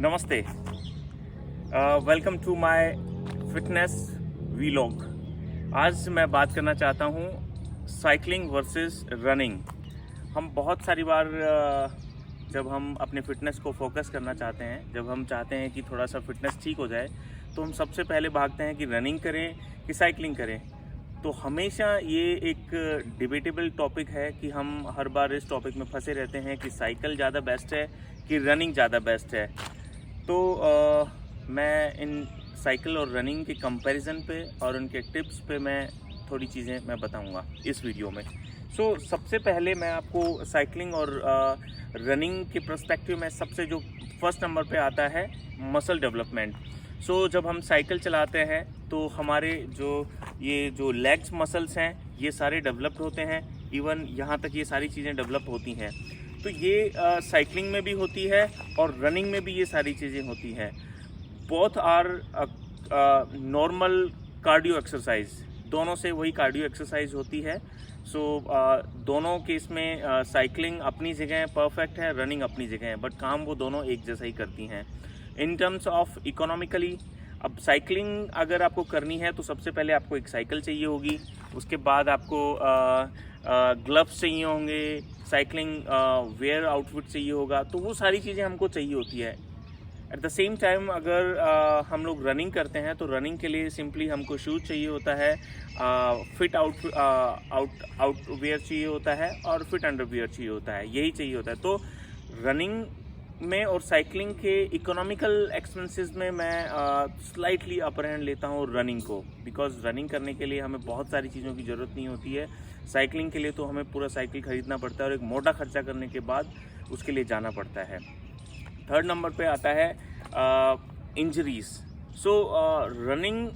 नमस्ते। Welcome to my fitness vlog. आज मैं बात करना चाहता हूँ साइकिलिंग वर्सेस रनिंग। हम बहुत सारी बार जब हम अपने फिटनेस को फोकस करना चाहते हैं, जब हम चाहते हैं कि थोड़ा सा फिटनेस ठीक हो जाए, तो हम सबसे पहले भागते हैं कि रनिंग करें कि साइकिलिंग करें। तो हमेशा ये एक डिबेटेबल टॉपिक है कि हम हर बार इस टॉपिक में फंसे रहते हैं कि साइकिल ज़्यादा बेस्ट है कि रनिंग ज़्यादा बेस्ट है। तो मैं इन साइकिल और रनिंग के कंपैरिजन पे और उनके टिप्स पे मैं थोड़ी चीज़ें मैं बताऊंगा इस वीडियो में। सबसे पहले मैं आपको साइकिलिंग और रनिंग के पर्सपेक्टिव में सबसे जो फर्स्ट नंबर पे आता है मसल डेवलपमेंट। जब हम साइकिल चलाते हैं तो हमारे जो लेग्स मसल्स हैं ये सारे डेवलप्ड होते हैं। इवन यहाँ तक ये सारी चीज़ें डेवलप होती हैं। तो ये साइकिलिंग में भी होती है और रनिंग में भी ये सारी चीज़ें होती हैं। Both are normal cardio exercise, दोनों से वही कार्डियो एक्सरसाइज होती है। दोनों केस में साइकिलिंग अपनी जगह परफेक्ट है, रनिंग अपनी जगह है, बट काम वो दोनों एक जैसा ही करती हैं। इन टर्म्स ऑफ इकोनॉमिकली, अब साइकिलिंग अगर आपको करनी है तो सबसे पहले आपको एक साइकिल चाहिए होगी, उसके बाद आपको ग्लव्स चाहिए होंगे, साइकिलिंग वेयर आउटफिट चाहिए होगा। तो वो सारी चीज़ें हमको चाहिए होती है। एट द सेम टाइम अगर हम लोग रनिंग करते हैं तो रनिंग के लिए सिंपली हमको शूज़ चाहिए होता है, फिट आउटवेयर चाहिए होता है और फिट अंडरवियर चाहिए होता है, यही चाहिए होता है। तो रनिंग में और साइकिलिंग के इकोनॉमिकल एक्सपेंसेस में मैं स्लाइटली अपर हैंड लेता हूँ रनिंग को, बिकॉज रनिंग करने के लिए हमें बहुत सारी चीज़ों की ज़रूरत नहीं होती है। साइकिलिंग के लिए तो हमें पूरा साइकिल ख़रीदना पड़ता है और एक मोटा खर्चा करने के बाद उसके लिए जाना पड़ता है। थर्ड नंबर पे आता है injuries. Running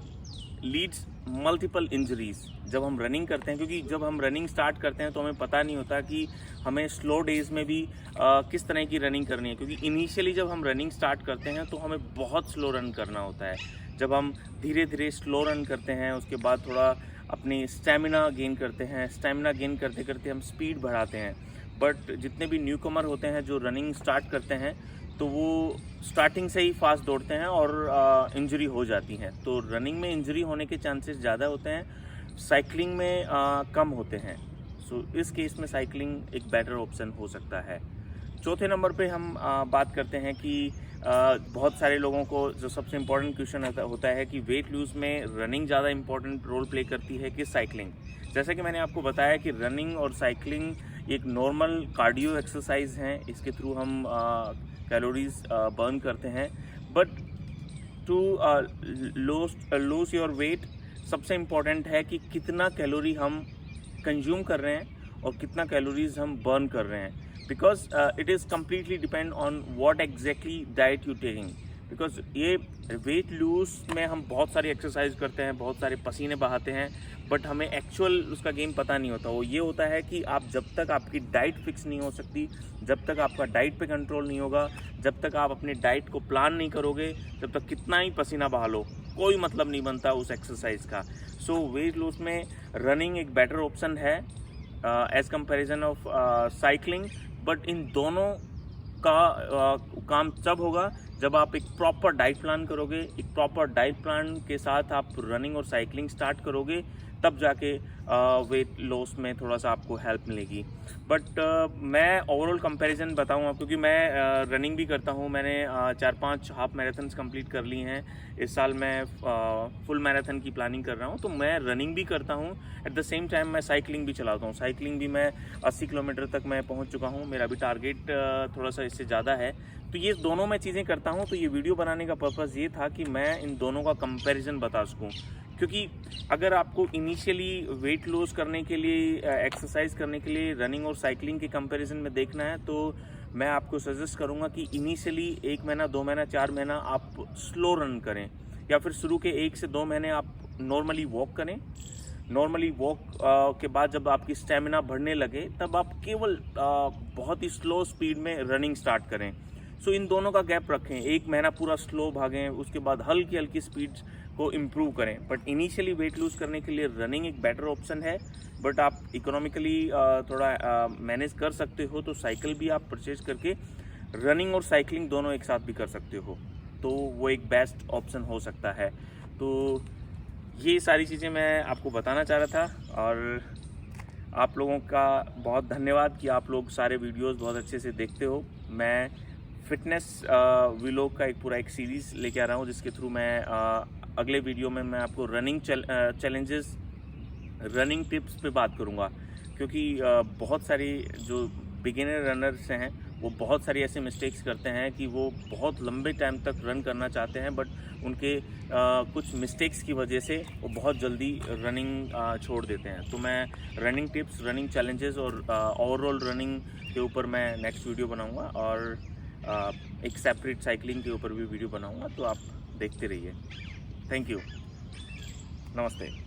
leads multiple injuries जब हम रनिंग करते हैं, क्योंकि जब हम रनिंग स्टार्ट करते हैं तो हमें पता नहीं होता कि हमें स्लो डेज में भी किस तरह की रनिंग करनी है। क्योंकि इनिशियली जब हम रनिंग स्टार्ट करते हैं तो हमें बहुत स्लो रन करना होता है। जब हम धीरे धीरे स्लो रन करते हैं उसके बाद थोड़ा अपनी स्टेमिना गेन करते हैं, स्टेमिना गेन करते करते हम स्पीड बढ़ाते हैं। बट जितने भी न्यू कमर होते हैं जो रनिंग स्टार्ट करते हैं तो वो स्टार्टिंग से ही फास्ट दौड़ते हैं और इंजरी हो जाती हैं। तो रनिंग में इंजरी होने के चांसेस ज़्यादा होते हैं, साइकिलिंग में कम होते हैं। इस केस में साइकिलिंग एक बेटर ऑप्शन हो सकता है। चौथे नंबर पे हम बात करते हैं कि बहुत सारे लोगों को जो सबसे इम्पोर्टेंट क्वेश्चन होता है कि वेट लूज़ में रनिंग ज़्यादा इम्पोर्टेंट रोल प्ले करती है कि साइकिलिंग। जैसा कि मैंने आपको बताया कि रनिंग और साइकिलिंग एक नॉर्मल कार्डियो एक्सरसाइज हैं, इसके थ्रू हम कैलोरीज बर्न करते हैं। But to lose your weight सबसे इम्पॉर्टेंट है कि कितना कैलोरी हम कंज्यूम कर रहे हैं और कितना कैलोरीज हम बर्न कर रहे हैं, because it is completely depend on what exactly diet you taking. Because ये वेट लूज में हम बहुत सारी एक्सरसाइज करते हैं, बहुत सारे पसीने बहाते हैं, बट हमें एक्चुअल उसका गेम पता नहीं होता। वो ये होता है कि आप जब तक आपकी डाइट फिक्स नहीं हो सकती, जब तक आपका डाइट पे कंट्रोल नहीं होगा, जब तक आप अपने डाइट को प्लान नहीं करोगे, जब तक कितना ही पसीना बहा लो कोई मतलब नहीं बनता उस एक्सरसाइज का। वेट लूज में रनिंग एक बेटर ऑप्शन है as comparison of cycling. But इन दोनों का काम तब होगा जब आप एक प्रॉपर डाइट प्लान करोगे। एक प्रॉपर डाइट प्लान के साथ आप रनिंग और साइकिलिंग स्टार्ट करोगे, तब जाके वेट लॉस में थोड़ा सा आपको हेल्प मिलेगी। बट मैं ओवरऑल कंपैरिजन बताऊँ आपको, क्योंकि मैं रनिंग भी करता हूँ। मैंने 4-5 हाफ मैराथन्स कंप्लीट कर ली हैं। इस साल मैं फुल मैराथन की प्लानिंग कर रहा हूँ, तो मैं रनिंग भी करता हूँ, एट द सेम टाइम मैं साइकिलिंग भी चलाता हूँ। साइकिलिंग भी मैं 80 किलोमीटर तक मैं पहुँच चुका हूँ। मेरा भी टारगेट थोड़ा सा इससे ज़्यादा है। तो ये दोनों मैं चीज़ें करता हूँ। तो ये वीडियो बनाने का पर्पज़ ये था कि मैं इन दोनों का कंपैरिजन बता सकूँ। क्योंकि अगर आपको इनिशियली वेट लॉस करने के लिए, एक्सरसाइज करने के लिए रनिंग और साइकिलिंग के कंपैरिजन में देखना है, तो मैं आपको सजेस्ट करूंगा कि इनिशियली 1 महीना, 2 महीना, 4 महीना आप स्लो रन करें, या फिर शुरू के 1 से 2 महीने आप नॉर्मली वॉक करें। नॉर्मली वॉक के बाद जब आपकी स्टेमिना बढ़ने लगे तब आप केवल बहुत ही स्लो स्पीड में रनिंग स्टार्ट करें। इन दोनों का गैप रखें, 1 महीना पूरा स्लो भागें, उसके बाद हल्की हल्की स्पीड को इम्प्रूव करें। बट इनिशियली वेट लूज करने के लिए रनिंग एक बेटर ऑप्शन है। बट आप इकोनॉमिकली थोड़ा मैनेज कर सकते हो तो साइकिल भी आप परचेज करके रनिंग और साइकिलिंग दोनों एक साथ भी कर सकते हो, तो वो एक बेस्ट ऑप्शन हो सकता है। तो ये सारी चीज़ें मैं आपको बताना चाह रहा था, और आप लोगों का बहुत धन्यवाद कि आप लोग सारे वीडियोस बहुत अच्छे से देखते हो। मैं फिटनेस व्लॉग का पूरा एक सीरीज़ लेके आ रहा हूँ, जिसके थ्रू मैं अगले वीडियो में मैं आपको रनिंग चैलेंजेस, रनिंग टिप्स पे बात करूँगा। क्योंकि बहुत सारी जो बिगिनर रनर्स हैं वो बहुत सारी ऐसे मिस्टेक्स करते हैं कि वो बहुत लंबे टाइम तक रन करना चाहते हैं, बट उनके कुछ मिस्टेक्स की वजह से वो बहुत जल्दी रनिंग छोड़ देते हैं। तो मैं रनिंग टिप्स, रनिंग चैलेंजेस और ओवरऑल रनिंग के ऊपर मैं नेक्स्ट वीडियो बनाऊंगा, और एक सेपरेट साइकिलिंग के ऊपर भी वीडियो बनाऊंगा, तो आप देखते रहिए। थैंक यू, नमस्ते।